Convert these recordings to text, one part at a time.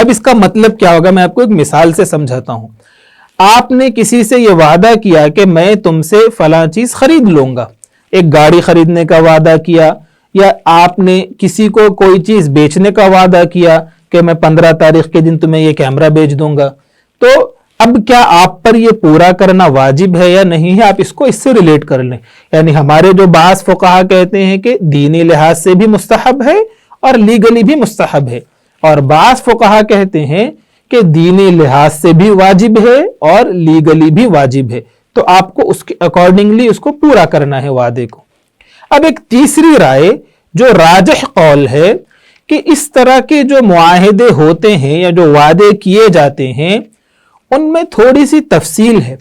اب اس کا مطلب کیا ہوگا میں آپ کو ایک مثال سے سمجھاتا ہوں. آپ نے کسی سے یہ وعدہ کیا کہ میں تم سے فلاں چیز خرید لوں گا، ایک گاڑی خریدنے کا وعدہ کیا، یا آپ نے کسی کو کوئی چیز بیچنے کا وعدہ کیا کہ میں 15 تاریخ کے دن تمہیں یہ کیمرہ بیچ دوں گا. تو اب کیا آپ پر یہ پورا کرنا واجب ہے یا نہیں ہے؟ آپ اس کو اس سے ریلیٹ کر لیں. یعنی ہمارے جو بعض فقہا کہتے ہیں کہ دینی لحاظ سے بھی مستحب ہے اور لیگلی بھی مستحب ہے، اور بعض فقہا کہتے ہیں کہ دینی لحاظ سے بھی واجب ہے اور لیگلی بھی واجب ہے. تو آپ کو اس کے اکارڈنگلی اس کو پورا کرنا ہے وعدے کو. اب ایک تیسری رائے جو راجح قول ہے کہ اس طرح کے جو معاہدے ہوتے ہیں یا جو وعدے کیے جاتے ہیں ان میں تھوڑی سی تفصیل ہے.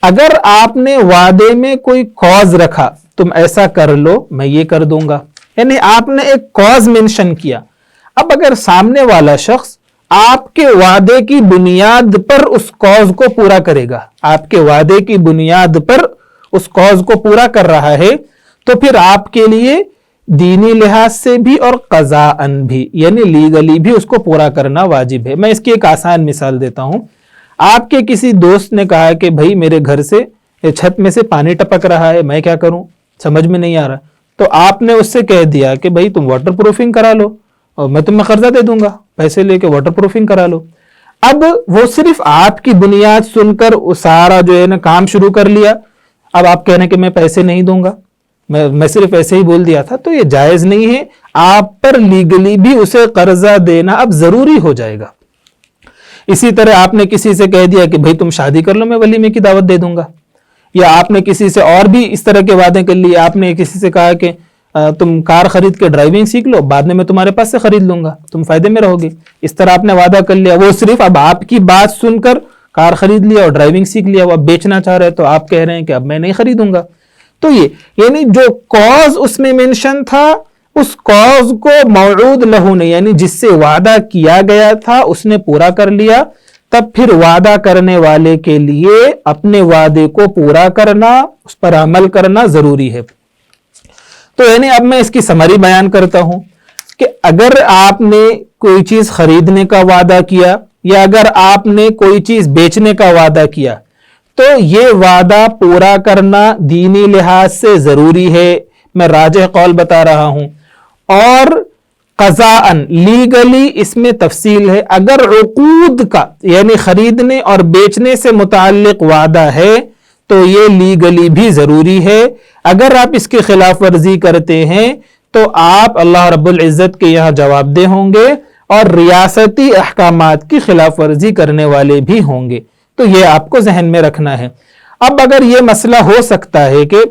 اگر آپ نے وعدے میں کوئی کاز رکھا، تم ایسا کر لو میں یہ کر دوں گا، یعنی آپ نے ایک کاز مینشن کیا. اب اگر سامنے والا شخص آپ کے وعدے کی بنیاد پر اس کاز کو پورا کرے گا، آپ کے وعدے کی بنیاد پر اس کاز کو پورا کر رہا ہے، تو پھر آپ کے لیے دینی لحاظ سے بھی اور قضاءً بھی یعنی لیگلی بھی اس کو پورا کرنا واجب ہے. میں اس کی ایک آسان مثال دیتا ہوں. آپ کے کسی دوست نے کہا کہ بھائی میرے گھر سے چھت میں سے پانی ٹپک رہا ہے، میں کیا کروں، سمجھ میں نہیں آ رہا. تو آپ نے اس سے کہہ دیا کہ بھائی تم واٹر پروفنگ کرا لو اور میں تمہیں قرضہ دے دوں گا، پیسے لے کے واٹر پروفنگ کرا لو. اب وہ صرف آپ کی بنیاد سن کر وہ سارا جو ہے نا کام شروع کر لیا. اب آپ کہہ رہے ہیں کہ میں پیسے نہیں دوں گا، میں صرف ایسے ہی بول دیا تھا، تو یہ جائز نہیں ہے. آپ پر لیگلی بھی اسے قرضہ دینا اب ضروری ہو جائے گا. اسی طرح آپ نے کسی سے کہہ دیا کہ بھائی تم شادی کر لو میں ولیمے کی دعوت دے دوں گا، یا آپ نے کسی سے اور بھی اس طرح کے وعدے کر لیے. آپ نے کسی سے کہا کہ تم کار خرید کے ڈرائیونگ سیکھ لو، بعد میں تمہارے پاس سے خرید لوں گا، تم فائدے میں رہو گے. اس طرح آپ نے وعدہ کر لیا. وہ صرف اب آپ کی بات سن کر کار خرید لیا اور ڈرائیونگ سیکھ لیا، وہ اب بیچنا چاہ رہے تو آپ کہہ رہے ہیں کہ اب میں نہیں خریدوں گا. تو یہ یعنی جو کاز اس میں مینشن تھا اس کاز کو موعود لہو نے یعنی جس سے وعدہ کیا گیا تھا اس نے پورا کر لیا، تب پھر وعدہ کرنے والے کے لیے اپنے وعدے کو پورا کرنا، اس پر عمل کرنا ضروری ہے. تو یعنی اب میں اس کی سمری بیان کرتا ہوں کہ اگر آپ نے کوئی چیز خریدنے کا وعدہ کیا یا اگر آپ نے کوئی چیز بیچنے کا وعدہ کیا تو یہ وعدہ پورا کرنا دینی لحاظ سے ضروری ہے. میں راجح قول بتا رہا ہوں. اور قضاءً لیگلی اس میں تفصیل ہے. اگر عقود کا یعنی خریدنے اور بیچنے سے متعلق وعدہ ہے تو یہ لیگلی بھی ضروری ہے. اگر آپ اس کی خلاف ورزی کرتے ہیں تو آپ اللہ رب العزت کے یہاں جواب دہ ہوں گے اور ریاستی احکامات کی خلاف ورزی کرنے والے بھی ہوں گے. تو یہ آپ کو ذہن میں رکھنا ہے. اب اگر یہ مسئلہ ہو سکتا ہے کہ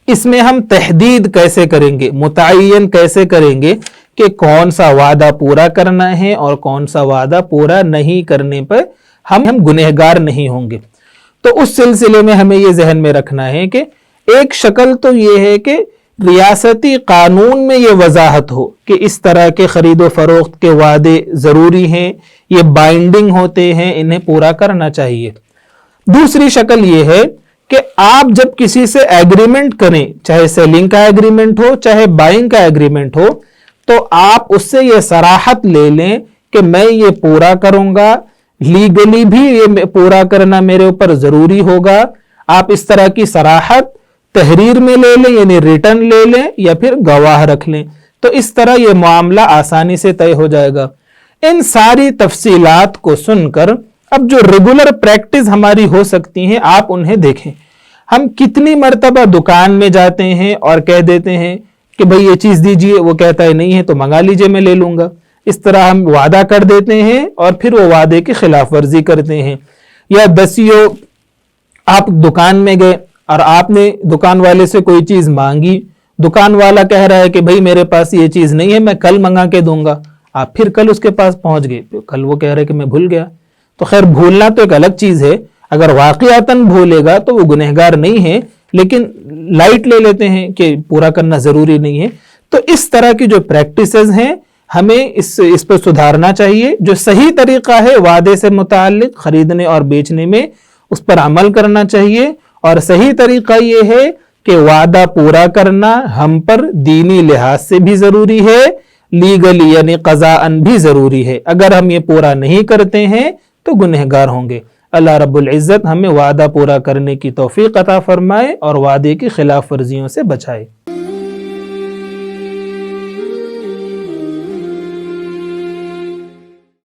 اس میں ہم تحدید کیسے کریں گے، متعین کیسے کریں گے کہ کون سا وعدہ پورا کرنا ہے اور کون سا وعدہ پورا نہیں کرنے پر ہم گنہگار نہیں ہوں گے، تو اس سلسلے میں ہمیں یہ ذہن میں رکھنا ہے کہ ایک شکل تو یہ ہے کہ ریاستی قانون میں یہ وضاحت ہو کہ اس طرح کے خرید و فروخت کے وعدے ضروری ہیں، یہ بائنڈنگ ہوتے ہیں، انہیں پورا کرنا چاہیے. دوسری شکل یہ ہے کہ آپ جب کسی سے ایگریمنٹ کریں، چاہے سیلنگ کا ایگریمنٹ ہو چاہے بائنگ کا ایگریمنٹ ہو، تو آپ اس سے یہ صراحت لے لیں کہ میں یہ پورا کروں گا، لیگلی بھی یہ پورا کرنا میرے اوپر ضروری ہوگا. آپ اس طرح کی صراحت تحریر میں لے لیں یعنی ریٹن لے لیں یا پھر گواہ رکھ لیں، تو اس طرح یہ معاملہ آسانی سے طے ہو جائے گا. ان ساری تفصیلات کو سن کر اب جو ریگولر پریکٹس ہماری ہو سکتی ہیں آپ انہیں دیکھیں. ہم کتنی مرتبہ دکان میں جاتے ہیں اور کہہ دیتے ہیں کہ بھئی یہ چیز دیجئے، وہ کہتا ہے نہیں ہے تو منگا لیجئے میں لے لوں گا. اس طرح ہم وعدہ کر دیتے ہیں اور پھر وہ وعدے کی خلاف ورزی کرتے ہیں. یا دسیوں آپ دکان میں گئے اور آپ نے دکان والے سے کوئی چیز مانگی، دکان والا کہہ رہا ہے کہ بھئی میرے پاس یہ چیز نہیں ہے، میں کل منگا کے دوں گا. آپ پھر کل اس کے پاس پہنچ گئے، کل وہ کہہ رہے کہ میں بھول گیا. تو خیر بھولنا تو ایک الگ چیز ہے، اگر واقعاتاً بھولے گا تو وہ گنہگار نہیں ہے، لیکن لائٹ لے لیتے ہیں کہ پورا کرنا ضروری نہیں ہے. تو اس طرح کی جو پریکٹسز ہیں ہمیں اس پر سدھارنا چاہیے. جو صحیح طریقہ ہے وعدے سے متعلق خریدنے اور بیچنے میں اس پر عمل کرنا چاہیے، اور صحیح طریقہ یہ ہے کہ وعدہ پورا کرنا ہم پر دینی لحاظ سے بھی ضروری ہے، لیگلی یعنی قضاءً بھی ضروری ہے. اگر ہم یہ پورا نہیں کرتے ہیں تو گنہگار ہوں گے. اللہ رب العزت ہمیں وعدہ پورا کرنے کی توفیق عطا فرمائے اور وعدے کی خلاف ورزیوں سے بچائے.